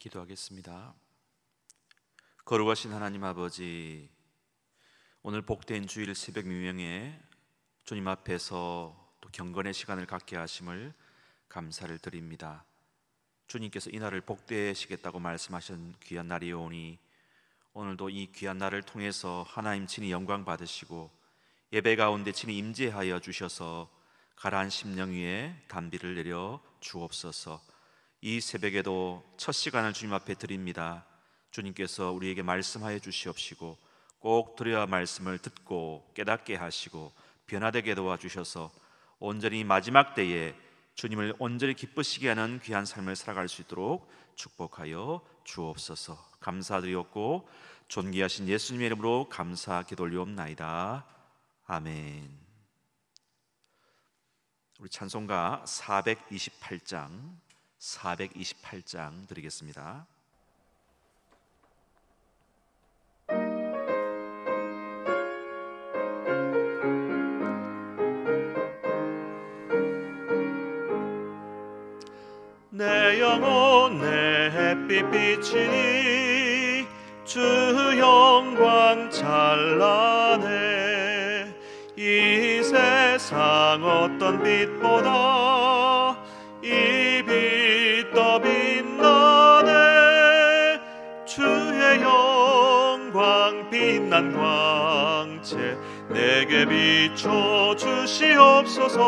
기도하겠습니다. 거룩하신 하나님 아버지, 오늘 복된 주일 새벽 미명에 주님 앞에서 또 경건의 시간을 갖게 하심을 감사를 드립니다. 주님께서 이 날을 복되시겠다고 말씀하신 귀한 날이오니 오늘도 이 귀한 날을 통해서 하나님 친히 영광 받으시고 예배 가운데 친히 임재하여 주셔서 가라앉은 심령 위에 단비를 내려 주옵소서. 이 새벽에도 첫 시간을 주님 앞에 드립니다. 주님께서 우리에게 말씀하여 주시옵시고 꼭 들어야 말씀을 듣고 깨닫게 하시고 변화되게 도와주셔서 온전히 마지막 때에 주님을 온전히 기쁘시게 하는 귀한 삶을 살아갈 수 있도록 축복하여 주옵소서. 감사드리옵고 존귀하신 예수님의 이름으로 감사 기도 올리옵나이다. 아멘. 우리 찬송가 428장 드리겠습니다. 내 영혼 내 햇빛 비치니 주 영광 찬란해. 이 세상 어떤 빛보다 이 빛 더 빛나네. 주의 영광 빛난 광채 내게 비춰 주시옵소서.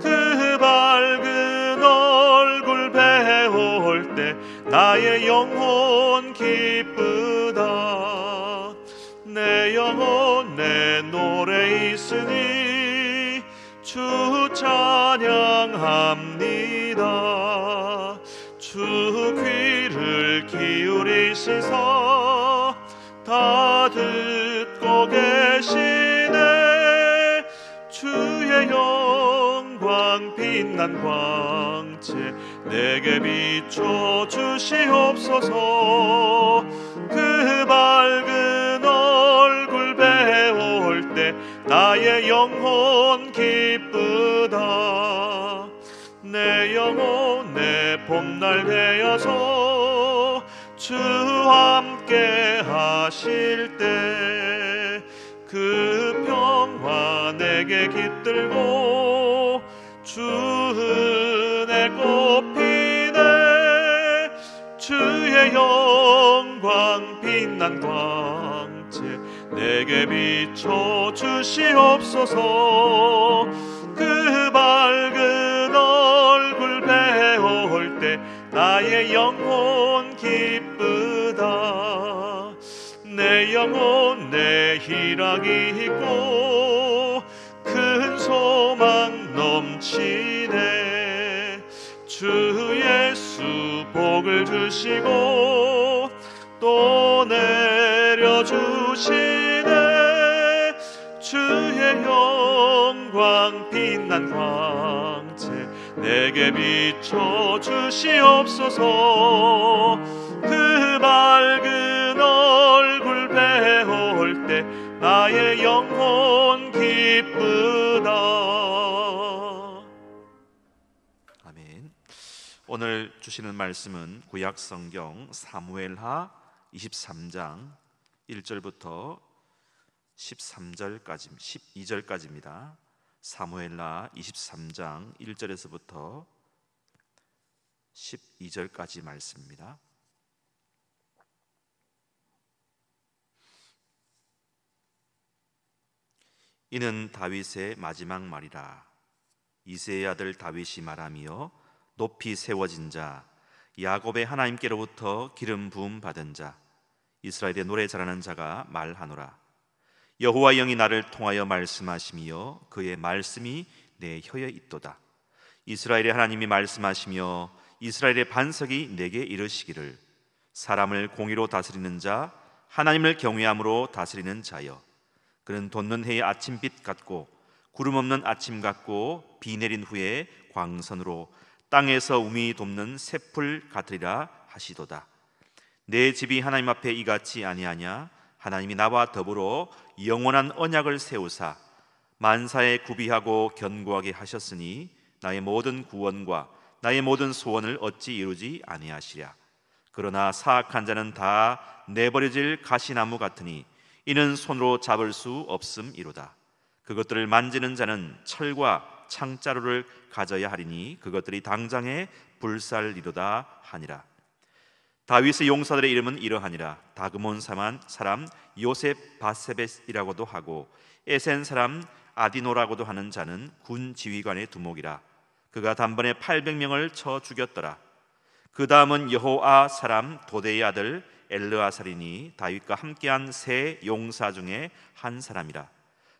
그 밝은 얼굴 배울 때 나의 영혼 기쁘다. 내 영혼 내 노래 있으니 주 찬양합니다. 주 귀를 기울이시사 다 듣고 계시네. 주의 영광 빛난 광채 내게 비춰 주시옵소서. 그 밝은 얼굴 배울 때 나의 영혼 기쁘다. 내 영혼 내 봄날 되어서 주와 함께 하실 때 그 평화 내게 깃들고 주 은혜 꽃피네. 주의 영광 빛난 광채 내게 비춰 주시옵소서. 그 밝은 얼굴 배울 때 나의 영혼 기쁘다. 내 영혼 내 희락이 있고 큰 소망 넘치네. 주 예수 복을 주시고 또 내려주시네. 주의 영광 빛난 광채 내게 비춰 주시옵소서. 그 밝은 얼굴 배울 때 나의 영혼 기쁘다. 아멘. 오늘 주시는 말씀은 구약 성경 사무엘하 23장 1절부터 12절까지입니다. 사무엘하 23장 1절에서부터 12절까지 말씀입니다. 이는 다윗의 마지막 말이라. 이새의 아들 다윗이 말하며 높이 세워진 자, 야곱의 하나님께로부터 기름 부음 받은 자, 이스라엘의 노래 잘하는 자가 말하노라. 여호와 영이 나를 통하여 말씀하시며 그의 말씀이 내 혀에 있도다. 이스라엘의 하나님이 말씀하시며 이스라엘의 반석이 내게 이르시기를, 사람을 공의로 다스리는 자, 하나님을 경외함으로 다스리는 자여. 그는 돋는 해의 아침빛 같고 구름 없는 아침 같고 비 내린 후에 광선으로 땅에서 우미 돋는 새풀 같으리라 하시도다. 내 집이 하나님 앞에 이같이 아니하냐? 하나님이 나와 더불어 영원한 언약을 세우사 만사에 구비하고 견고하게 하셨으니 나의 모든 구원과 나의 모든 소원을 어찌 이루지 아니하시랴. 그러나 사악한 자는 다 내버려질 가시나무 같으니 이는 손으로 잡을 수 없음이로다. 그것들을 만지는 자는 철과 창자루를 가져야 하리니 그것들이 당장에 불살리로다 하니라. 다윗의 용사들의 이름은 이러하니라. 다그몬 사람 요셉 바세벳이라고도 하고 에센 사람 아디노라고도 하는 자는 군 지휘관의 두목이라. 그가 단번에 800명을 쳐 죽였더라. 그 다음은 여호아 사람 도대의 아들 엘르아살이니 다윗과 함께한 세 용사 중에 한 사람이라.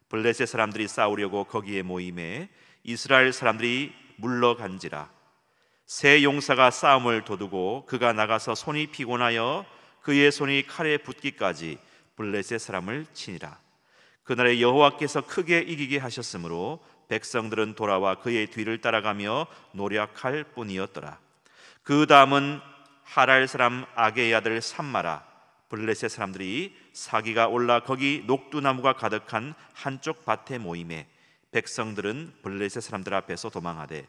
블레셋 사람들이 싸우려고 거기에 모임에 이스라엘 사람들이 물러간지라. 세 용사가 싸움을 도두고 그가 나가서 손이 피곤하여 그의 손이 칼에 붙기까지 블레셋 사람을 치니라. 그날에 여호와께서 크게 이기게 하셨으므로 백성들은 돌아와 그의 뒤를 따라가며 노력할 뿐이었더라. 그 다음은 하랄 사람 아게의 아들 삼마라. 블레셋 사람들이 사기가 올라 거기 녹두나무가 가득한 한쪽 밭에 모임에 백성들은 블레셋 사람들 앞에서 도망하되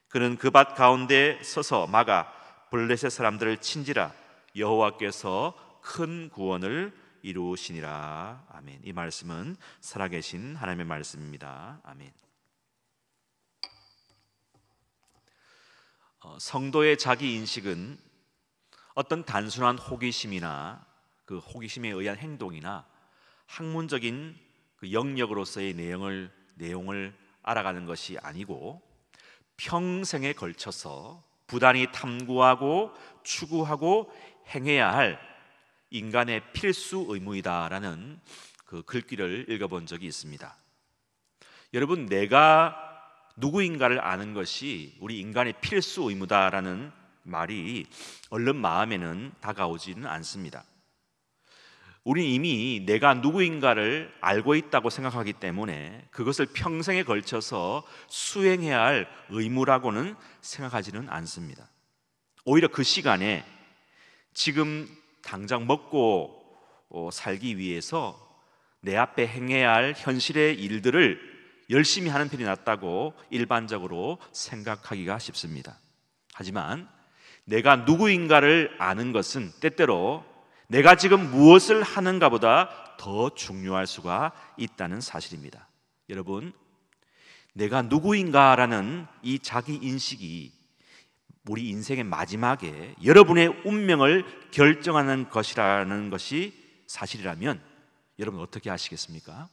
그는 그 밭 가운데 서서 막아 블레셋 사람들을 친지라. 여호와께서 큰 구원을 이루시니라. 아멘. 이 말씀은 살아계신 하나님의 말씀입니다. 아멘. 성도의 자기 인식은 어떤 단순한 호기심이나 그 호기심에 의한 행동이나 학문적인 그 영역으로서의 내용을 알아가는 것이 아니고 평생에 걸쳐서 부단히 탐구하고 추구하고 행해야 할 인간의 필수 의무이다라는 그 글귀를 읽어본 적이 있습니다. 여러분, 내가 누구인가를 아는 것이 우리 인간의 필수 의무다라는 말이 얼른 마음에는 다가오지는 않습니다. 우리는 이미 내가 누구인가를 알고 있다고 생각하기 때문에 그것을 평생에 걸쳐서 수행해야 할 의무라고는 생각하지는 않습니다. 오히려 그 시간에 지금 당장 먹고 살기 위해서 내 앞에 행해야 할 현실의 일들을 열심히 하는 편이 낫다고 일반적으로 생각하기가 쉽습니다. 하지만 내가 누구인가를 아는 것은 때때로 내가 지금 무엇을 하는가보다 더 중요할 수가 있다는 사실입니다. 여러분, 내가 누구인가라는 이 자기 인식이 우리 인생의 마지막에 여러분의 운명을 결정하는 것이라는 것이 사실이라면 여러분 어떻게 하시겠습니까?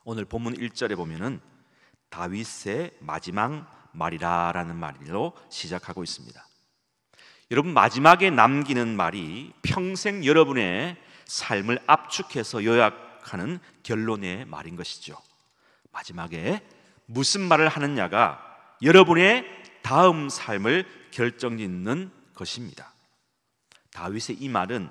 오늘 본문 1절에 보면은 다윗의 마지막 말이라라는 말로 시작하고 있습니다. 여러분, 마지막에 남기는 말이 평생 여러분의 삶을 압축해서 요약하는 결론의 말인 것이죠. 마지막에 무슨 말을 하느냐가 여러분의 다음 삶을 결정짓는 것입니다. 다윗의 이 말은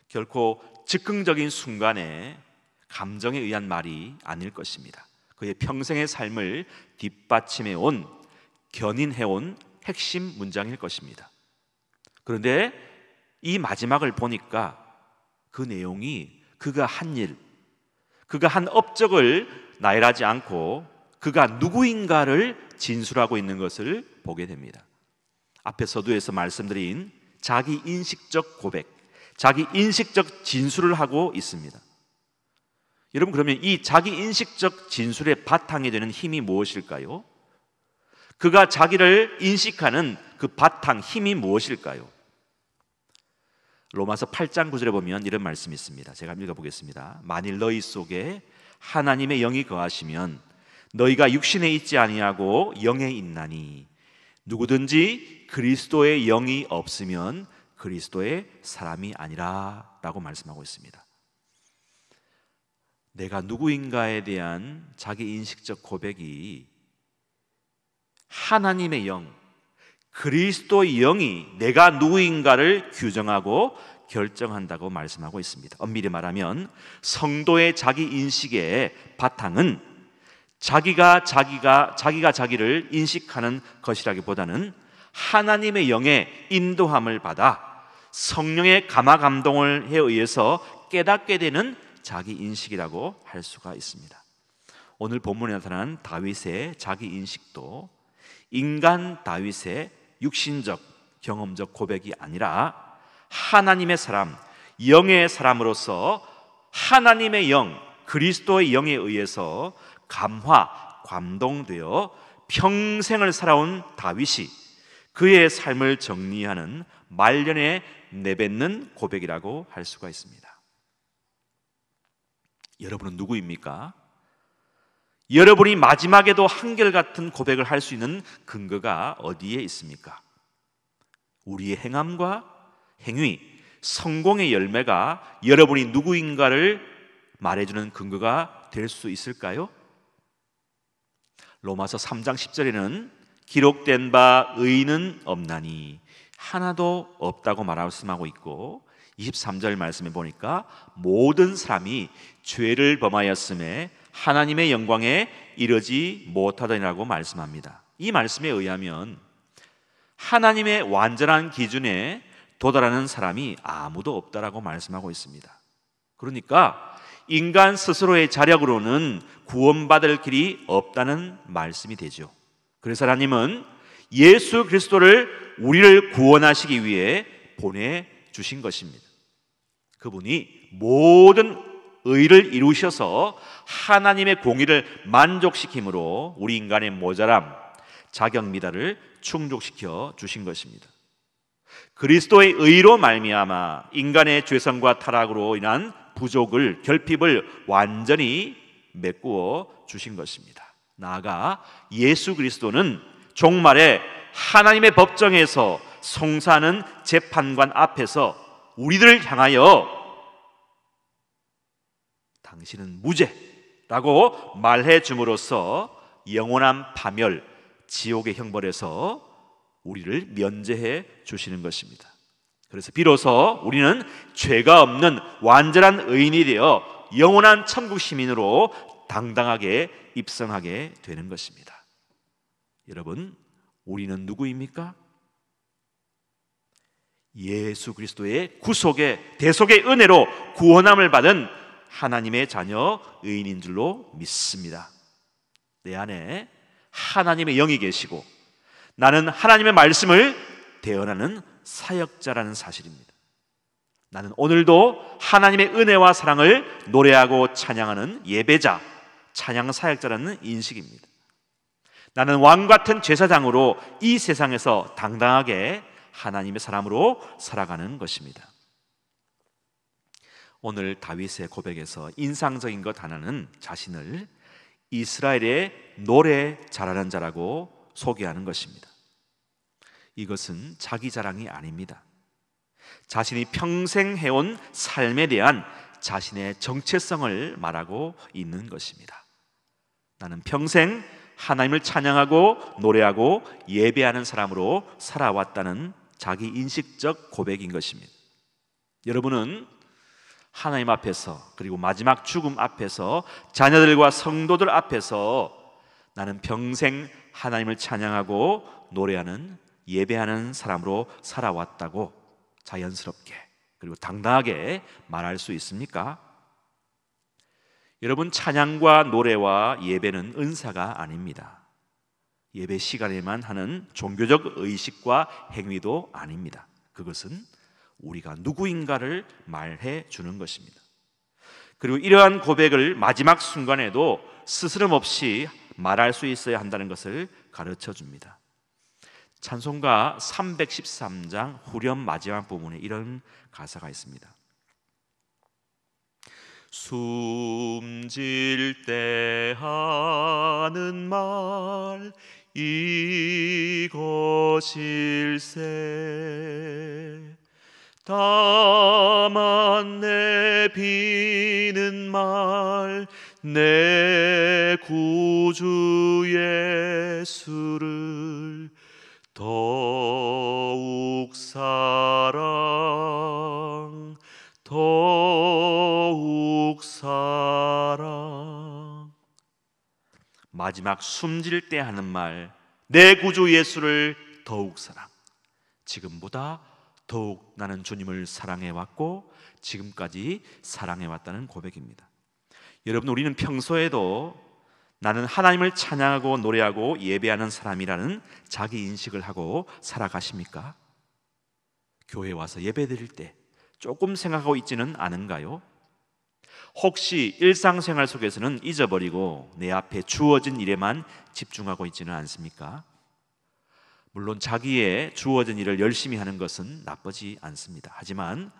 결코 즉흥적인 순간에 감정에 의한 말이 아닐 것입니다. 그의 평생의 삶을 뒷받침해온, 견인해온 핵심 문장일 것입니다. 그런데 이 마지막을 보니까 그 내용이 그가 한 일, 그가 한 업적을 나열하지 않고 그가 누구인가를 진술하고 있는 것을 보게 됩니다. 앞에 서두에서 말씀드린 자기 인식적 고백, 자기 인식적 진술을 하고 있습니다. 여러분, 그러면 이 자기 인식적 진술의 바탕이 되는 힘이 무엇일까요? 그가 자기를 인식하는 그 바탕 힘이 무엇일까요? 로마서 8장 9절에 보면 이런 말씀이 있습니다. 제가 읽어보겠습니다. 만일 너희 속에 하나님의 영이 거하시면 너희가 육신에 있지 아니하고 영에 있나니 누구든지 그리스도의 영이 없으면 그리스도의 사람이 아니라 라고 말씀하고 있습니다. 내가 누구인가에 대한 자기 인식적 고백이 하나님의 영, 그리스도의 영이 내가 누구인가를 규정하고 결정한다고 말씀하고 있습니다. 엄밀히 말하면 성도의 자기 인식의 바탕은 자기가 자기를 인식하는 것이라기보다는 하나님의 영의 인도함을 받아 성령의 감화 감동을 의해서 깨닫게 되는 자기 인식이라고 할 수가 있습니다. 오늘 본문에 나타난 다윗의 자기 인식도 인간 다윗의 육신적 경험적 고백이 아니라 하나님의 사람, 영의 사람으로서 하나님의 영, 그리스도의 영에 의해서 감동되어 평생을 살아온 다윗이 그의 삶을 정리하는 말년에 내뱉는 고백이라고 할 수가 있습니다. 여러분은 누구입니까? 여러분이 마지막에도 한결같은 고백을 할 수 있는 근거가 어디에 있습니까? 우리의 행함과 행위, 성공의 열매가 여러분이 누구인가를 말해주는 근거가 될 수 있을까요? 로마서 3장 10절에는 기록된 바 의인은 없나니 하나도 없다고 말씀하고 있고, 23절 말씀에 보니까 모든 사람이 죄를 범하였음에 하나님의 영광에 이르지 못하더니라고 말씀합니다. 이 말씀에 의하면 하나님의 완전한 기준에 도달하는 사람이 아무도 없다라고 말씀하고 있습니다. 그러니까 인간 스스로의 자력으로는 구원받을 길이 없다는 말씀이 되죠. 그래서 하나님은 예수 그리스도를 우리를 구원하시기 위해 보내주신 것입니다. 그분이 모든 의를 이루셔서 하나님의 공의를 만족시킴으로 우리 인간의 모자람, 자격 미달을 충족시켜 주신 것입니다. 그리스도의 의로 말미암아 인간의 죄성과 타락으로 인한 부족을, 결핍을 완전히 메꾸어 주신 것입니다. 나아가 예수 그리스도는 종말에 하나님의 법정에서 송사하는 재판관 앞에서 우리들을 향하여 당신은 무죄라고 말해 줌으로써 영원한 파멸, 지옥의 형벌에서 우리를 면제해 주시는 것입니다. 그래서 비로소 우리는 죄가 없는 완전한 의인이 되어 영원한 천국 시민으로 당당하게 입성하게 되는 것입니다. 여러분, 우리는 누구입니까? 예수 그리스도의 구속의 대속의 은혜로 구원함을 받은 하나님의 자녀 의인인 줄로 믿습니다. 내 안에 하나님의 영이 계시고 나는 하나님의 말씀을 대언하는 사역자라는 사실입니다. 나는 오늘도 하나님의 은혜와 사랑을 노래하고 찬양하는 예배자, 찬양 사역자라는 인식입니다. 나는 왕같은 제사장으로 이 세상에서 당당하게 하나님의 사람으로 살아가는 것입니다. 오늘 다윗의 고백에서 인상적인 것 하나는 자신을 이스라엘의 노래 잘하는 자라고 소개하는 것입니다. 이것은 자기 자랑이 아닙니다. 자신이 평생 해온 삶에 대한 자신의 정체성을 말하고 있는 것입니다. 나는 평생 하나님을 찬양하고 노래하고 예배하는 사람으로 살아왔다는 자기 인식적 고백인 것입니다. 여러분은 하나님 앞에서, 그리고 마지막 죽음 앞에서, 자녀들과 성도들 앞에서 나는 평생 하나님을 찬양하고 노래하는, 예배하는 사람으로 살아왔다고 자연스럽게 그리고 당당하게 말할 수 있습니까? 여러분, 찬양과 노래와 예배는 은사가 아닙니다. 예배 시간에만 하는 종교적 의식과 행위도 아닙니다. 그것은 우리가 누구인가를 말해 주는 것입니다. 그리고 이러한 고백을 마지막 순간에도 스스럼 없이 말할 수 있어야 한다는 것을 가르쳐 줍니다. 찬송가 313장 후렴 마지막 부분에 이런 가사가 있습니다. 숨질 때 하는 말 이것일세, 다만 내 비는 말 내 구주 예수를 더욱 사랑, 더욱 사랑. 마지막 숨질 때 하는 말, 내 구주 예수를 더욱 사랑. 지금보다 더욱 나는 주님을 사랑해왔고 지금까지 사랑해왔다는 고백입니다. 여러분, 우리는 평소에도 나는 하나님을 찬양하고 노래하고 예배하는 사람이라는 자기 인식을 하고 살아가십니까? 교회에 와서 예배드릴 때 조금 생각하고 있지는 않은가요? 혹시 일상생활 속에서는 잊어버리고 내 앞에 주어진 일에만 집중하고 있지는 않습니까? 물론 자기의 주어진 일을 열심히 하는 것은 나쁘지 않습니다. 하지만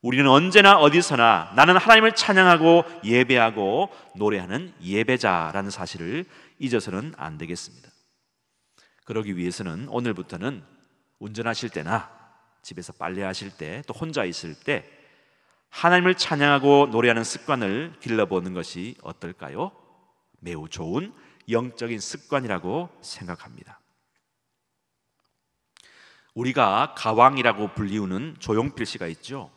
우리는 언제나 어디서나 나는 하나님을 찬양하고 예배하고 노래하는 예배자라는 사실을 잊어서는 안 되겠습니다. 그러기 위해서는 오늘부터는 운전하실 때나 집에서 빨래하실 때 또 혼자 있을 때 하나님을 찬양하고 노래하는 습관을 길러보는 것이 어떨까요? 매우 좋은 영적인 습관이라고 생각합니다. 우리가 가왕이라고 불리우는 조용필 씨가 있죠.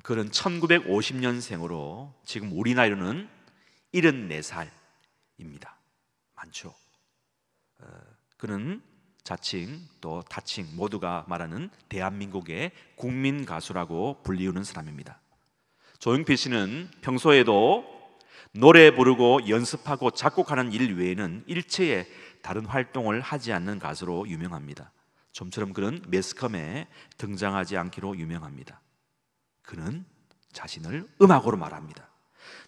그는 1950년생으로 지금 우리 나이로는 74살입니다. 많죠. 그는 자칭 또 타칭 모두가 말하는 대한민국의 국민 가수라고 불리우는 사람입니다. 조용필 씨는 평소에도 노래 부르고 연습하고 작곡하는 일 외에는 일체의 다른 활동을 하지 않는 가수로 유명합니다. 좀처럼 그는 매스컴에 등장하지 않기로 유명합니다. 그는 자신을 음악으로 말합니다.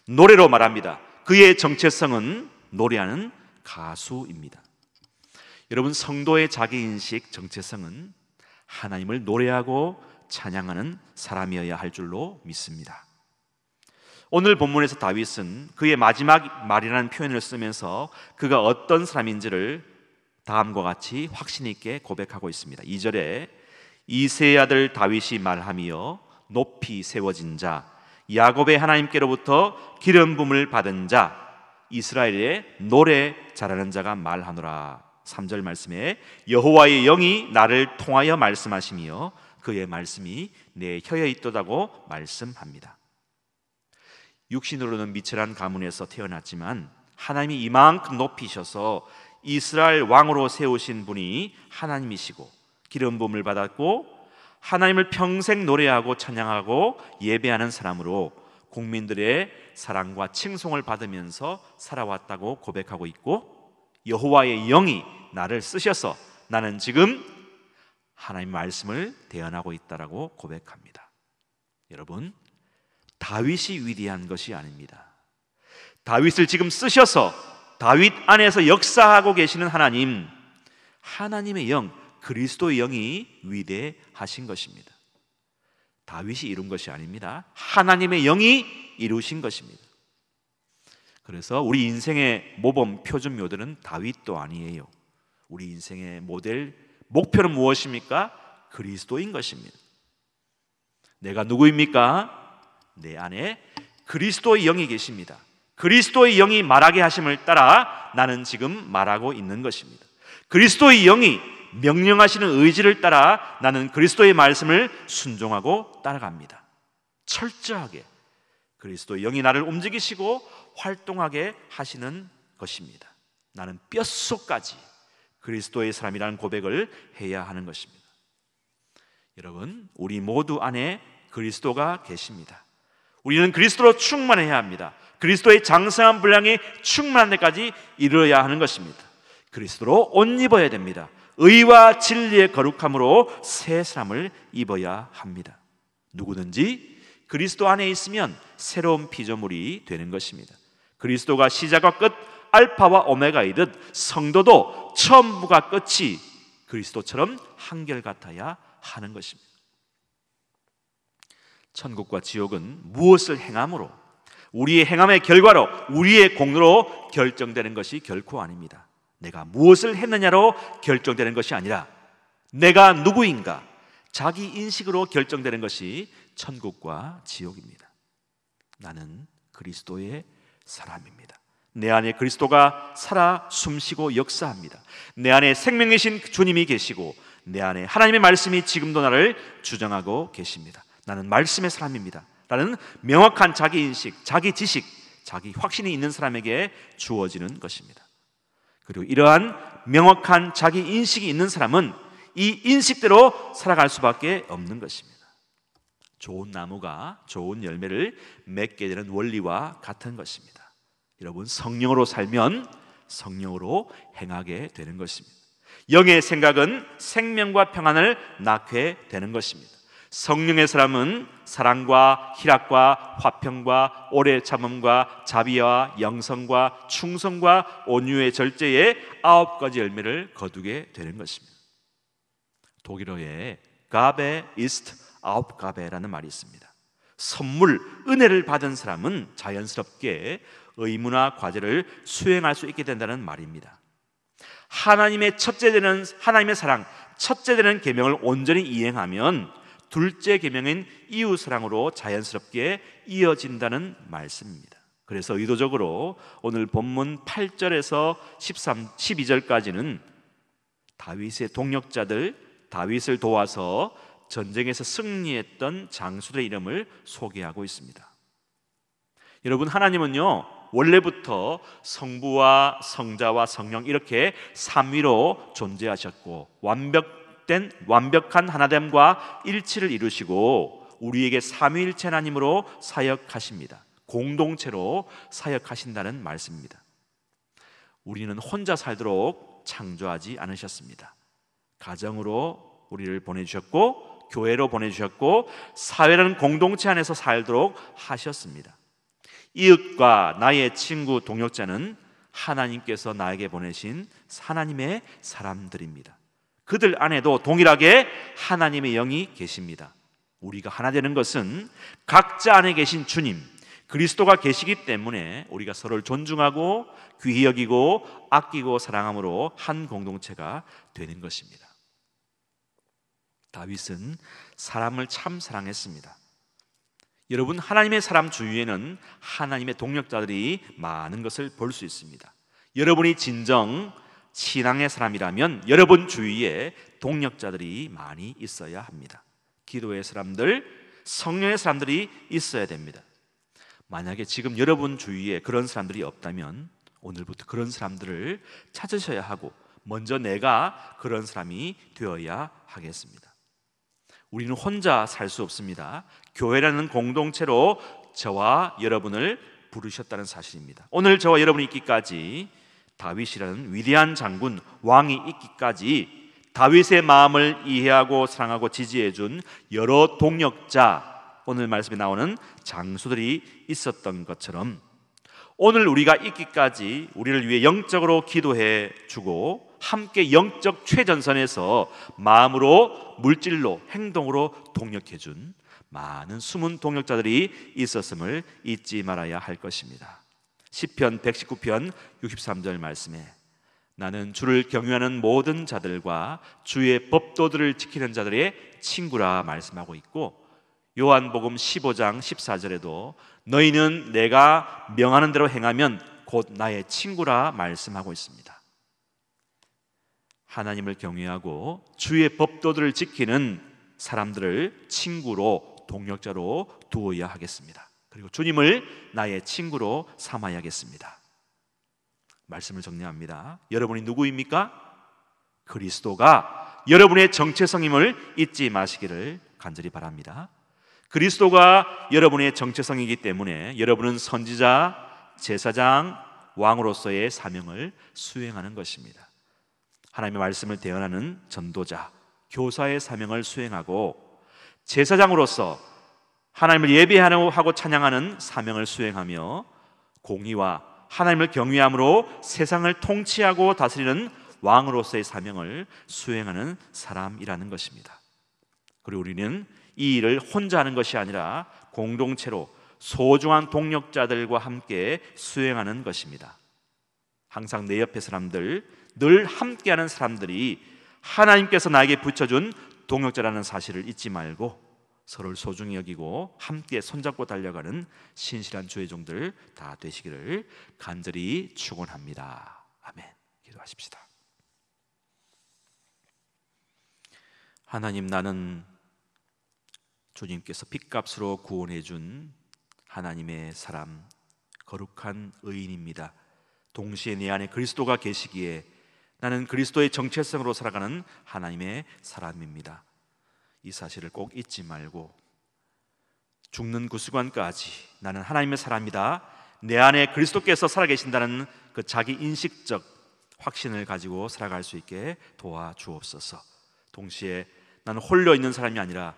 노래로 말합니다. 그의 정체성은 노래하는 가수입니다. 여러분, 성도의 자기인식 정체성은 하나님을 노래하고 찬양하는 사람이어야 할 줄로 믿습니다. 오늘 본문에서 다윗은 그의 마지막 말이라는 표현을 쓰면서 그가 어떤 사람인지를 다음과 같이 확신 있게 고백하고 있습니다. 2절에 이새의 아들 다윗이 말하며 높이 세워진 자, 야곱의 하나님께로부터 기름 부음을 받은 자, 이스라엘의 노래 잘하는 자가 말하노라. 3절 말씀에 여호와의 영이 나를 통하여 말씀하시며 그의 말씀이 내 혀에 있도다고 말씀합니다. 육신으로는 미천한 가문에서 태어났지만 하나님이 이만큼 높이셔서 이스라엘 왕으로 세우신 분이 하나님이시고 기름 부음을 받았고 하나님을 평생 노래하고 찬양하고 예배하는 사람으로 국민들의 사랑과 칭송을 받으면서 살아왔다고 고백하고 있고, 여호와의 영이 나를 쓰셔서 나는 지금 하나님 말씀을 대언하고 있다라고 고백합니다. 여러분, 다윗이 위대한 것이 아닙니다. 다윗을 지금 쓰셔서 다윗 안에서 역사하고 계시는 하나님, 하나님의 영, 그리스도의 영이 위대하신 것입니다. 다윗이 이룬 것이 아닙니다. 하나님의 영이 이루신 것입니다. 그래서 우리 인생의 모범 표준묘들은 다윗도 아니에요. 우리 인생의 모델 목표는 무엇입니까? 그리스도인 것입니다. 내가 누구입니까? 내 안에 그리스도의 영이 계십니다. 그리스도의 영이 말하게 하심을 따라 나는 지금 말하고 있는 것입니다. 그리스도의 영이 명령하시는 의지를 따라 나는 그리스도의 말씀을 순종하고 따라갑니다. 철저하게 그리스도의 영이 나를 움직이시고 활동하게 하시는 것입니다. 나는 뼛속까지 그리스도의 사람이라는 고백을 해야 하는 것입니다. 여러분, 우리 모두 안에 그리스도가 계십니다. 우리는 그리스도로 충만해야 합니다. 그리스도의 장성한 분량이 충만한 데까지 이르러야 하는 것입니다. 그리스도로 옷 입어야 됩니다. 의와 진리의 거룩함으로 새 사람을 입어야 합니다. 누구든지 그리스도 안에 있으면 새로운 피조물이 되는 것입니다. 그리스도가 시작과 끝, 알파와 오메가이듯 성도도 처음부가 끝이 그리스도처럼 한결같아야 하는 것입니다. 천국과 지옥은 무엇을 행함으로, 우리의 행함의 결과로, 우리의 공로로 결정되는 것이 결코 아닙니다. 내가 무엇을 했느냐로 결정되는 것이 아니라 내가 누구인가, 자기 인식으로 결정되는 것이 천국과 지옥입니다. 나는 그리스도의 사람입니다. 내 안에 그리스도가 살아 숨쉬고 역사합니다. 내 안에 생명이신 주님이 계시고 내 안에 하나님의 말씀이 지금도 나를 주장하고 계십니다. 나는 말씀의 사람입니다 라는 명확한 자기 인식, 자기 지식, 자기 확신이 있는 사람에게 주어지는 것입니다. 그리고 이러한 명확한 자기 인식이 있는 사람은 이 인식대로 살아갈 수밖에 없는 것입니다. 좋은 나무가 좋은 열매를 맺게 되는 원리와 같은 것입니다. 여러분, 성령으로 살면 성령으로 행하게 되는 것입니다. 영의 생각은 생명과 평안을 낳게 되는 것입니다. 성령의 사람은 사랑과 희락과 화평과 오래 참음과 자비와 영성과 충성과 온유의 절제의 9가지 열매를 거두게 되는 것입니다. 독일어에 가베 이스트 아홉가베라는 말이 있습니다. 선물, 은혜를 받은 사람은 자연스럽게 의무나 과제를 수행할 수 있게 된다는 말입니다. 하나님의 사랑, 첫째 되는 계명을 온전히 이행하면 둘째 계명인 이웃 사랑으로 자연스럽게 이어진다는 말씀입니다. 그래서 의도적으로 오늘 본문 8절에서 12절까지는 다윗의 동력자들, 다윗을 도와서 전쟁에서 승리했던 장수들의 이름을 소개하고 있습니다. 여러분, 하나님은요 원래부터 성부와 성자와 성령 이렇게 삼위로 존재하셨고 완벽한 하나됨과 일치를 이루시고 우리에게 삼위일체 하나님으로 사역하십니다. 공동체로 사역하신다는 말씀입니다. 우리는 혼자 살도록 창조하지 않으셨습니다. 가정으로 우리를 보내주셨고 교회로 보내주셨고 사회라는 공동체 안에서 살도록 하셨습니다. 이웃과 나의 친구, 동역자는 하나님께서 나에게 보내신 하나님의 사람들입니다. 그들 안에도 동일하게 하나님의 영이 계십니다. 우리가 하나 되는 것은 각자 안에 계신 주님 그리스도가 계시기 때문에 우리가 서로를 존중하고 귀히 여기고 아끼고 사랑함으로 한 공동체가 되는 것입니다. 다윗은 사람을 참 사랑했습니다. 여러분, 하나님의 사람 주위에는 하나님의 동력자들이 많은 것을 볼 수 있습니다. 여러분이 진정 신앙의 사람이라면 여러분 주위에 동력자들이 많이 있어야 합니다. 기도의 사람들, 성령의 사람들이 있어야 됩니다. 만약에 지금 여러분 주위에 그런 사람들이 없다면 오늘부터 그런 사람들을 찾으셔야 하고 먼저 내가 그런 사람이 되어야 하겠습니다. 우리는 혼자 살 수 없습니다. 교회라는 공동체로 저와 여러분을 부르셨다는 사실입니다. 오늘 저와 여러분이 있기까지 다윗이라는 위대한 장군, 왕이 있기까지 다윗의 마음을 이해하고 사랑하고 지지해준 여러 동력자, 오늘 말씀에 나오는 장수들이 있었던 것처럼 오늘 우리가 있기까지 우리를 위해 영적으로 기도해 주고 함께 영적 최전선에서 마음으로, 물질로, 행동으로 동력해 준 많은 숨은 동력자들이 있었음을 잊지 말아야 할 것입니다. 시편 119편 63절 말씀에 나는 주를 경외하는 모든 자들과 주의 법도들을 지키는 자들의 친구라 말씀하고 있고, 요한복음 15장 14절에도 너희는 내가 명하는 대로 행하면 곧 나의 친구라 말씀하고 있습니다. 하나님을 경외하고 주의 법도들을 지키는 사람들을 친구로, 동력자로 두어야 하겠습니다. 그리고 주님을 나의 친구로 삼아야겠습니다. 말씀을 정리합니다. 여러분이 누구입니까? 그리스도가 여러분의 정체성임을 잊지 마시기를 간절히 바랍니다. 그리스도가 여러분의 정체성이기 때문에 여러분은 선지자, 제사장, 왕으로서의 사명을 수행하는 것입니다. 하나님의 말씀을 대언하는 전도자, 교사의 사명을 수행하고 제사장으로서 하나님을 예배하고 찬양하는 사명을 수행하며 공의와 하나님을 경외함으로 세상을 통치하고 다스리는 왕으로서의 사명을 수행하는 사람이라는 것입니다. 그리고 우리는 이 일을 혼자 하는 것이 아니라 공동체로 소중한 동력자들과 함께 수행하는 것입니다. 항상 내 옆에 사람들, 늘 함께하는 사람들이 하나님께서 나에게 붙여준 동력자라는 사실을 잊지 말고 서로를 소중히 여기고 함께 손잡고 달려가는 신실한 주의 종들 다 되시기를 간절히 축원합니다. 아멘. 기도하십시다. 하나님, 나는 주님께서 핏값으로 구원해 준 하나님의 사람, 거룩한 의인입니다. 동시에 내 안에 그리스도가 계시기에 나는 그리스도의 정체성으로 살아가는 하나님의 사람입니다. 이 사실을 꼭 잊지 말고 죽는 그 순간까지 나는 하나님의 사람이다 내 안에 그리스도께서 살아계신다는 그 자기 인식적 확신을 가지고 살아갈 수 있게 도와주옵소서. 동시에 나는 홀로 있는 사람이 아니라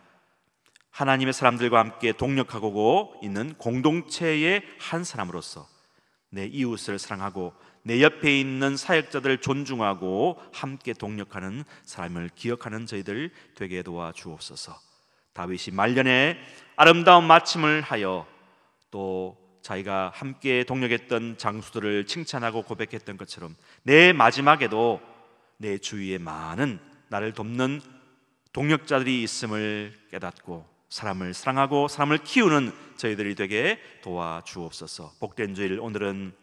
하나님의 사람들과 함께 동력하고 있는 공동체의 한 사람으로서 내 이웃을 사랑하고 내 옆에 있는 사역자들을 존중하고 함께 동력하는 사람을 기억하는 저희들 되게 도와주옵소서. 다윗이 말년에 아름다운 마침을 하여 또 자기가 함께 동력했던 장수들을 칭찬하고 고백했던 것처럼 내 마지막에도 내 주위에 많은 나를 돕는 동력자들이 있음을 깨닫고 사람을 사랑하고 사람을 키우는 저희들이 되게 도와주옵소서. 복된 주일, 오늘은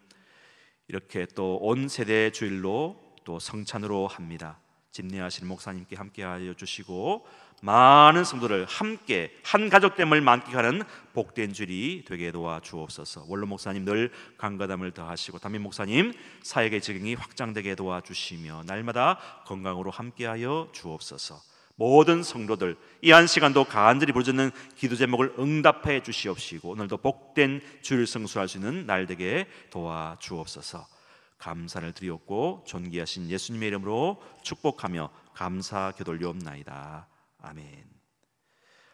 이렇게 또 온 세대 주일로 또 성찬으로 합니다. 집례하시는 목사님께 함께하여 주시고 많은 성도를 함께 한 가족됨을 만끽하는 복된 주일이 되게 도와주옵소서. 원로 목사님 늘 강건함을 더하시고 담임 목사님 사역의 지경이 확장되게 도와주시며 날마다 건강으로 함께하여 주옵소서. 모든 성도들 이 한 시간도 간절히 부르짖는 기도 제목을 응답해 주시옵시고 오늘도 복된 주일 성수할 수 있는 날 되게 도와주옵소서. 감사를 드리옵고 존귀하신 예수님의 이름으로 축복하며 감사 기도올리옵나이다. 아멘.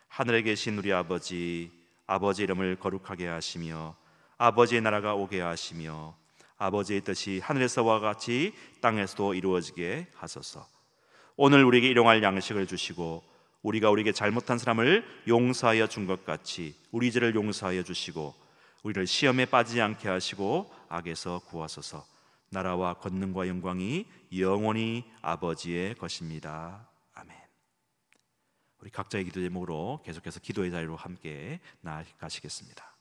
하늘에 계신 우리 아버지, 아버지 이름을 거룩하게 하시며 아버지의 나라가 오게 하시며 아버지의 뜻이 하늘에서와 같이 땅에서도 이루어지게 하소서. 오늘 우리에게 일용할 양식을 주시고 우리가 우리에게 잘못한 사람을 용서하여 준 것 같이 우리 죄를 용서하여 주시고 우리를 시험에 빠지지 않게 하시고 악에서 구하소서. 나라와 권능과 영광이 영원히 아버지의 것입니다. 아멘. 우리 각자의 기도 제목으로 계속해서 기도의 자리로 함께 나아가시겠습니다.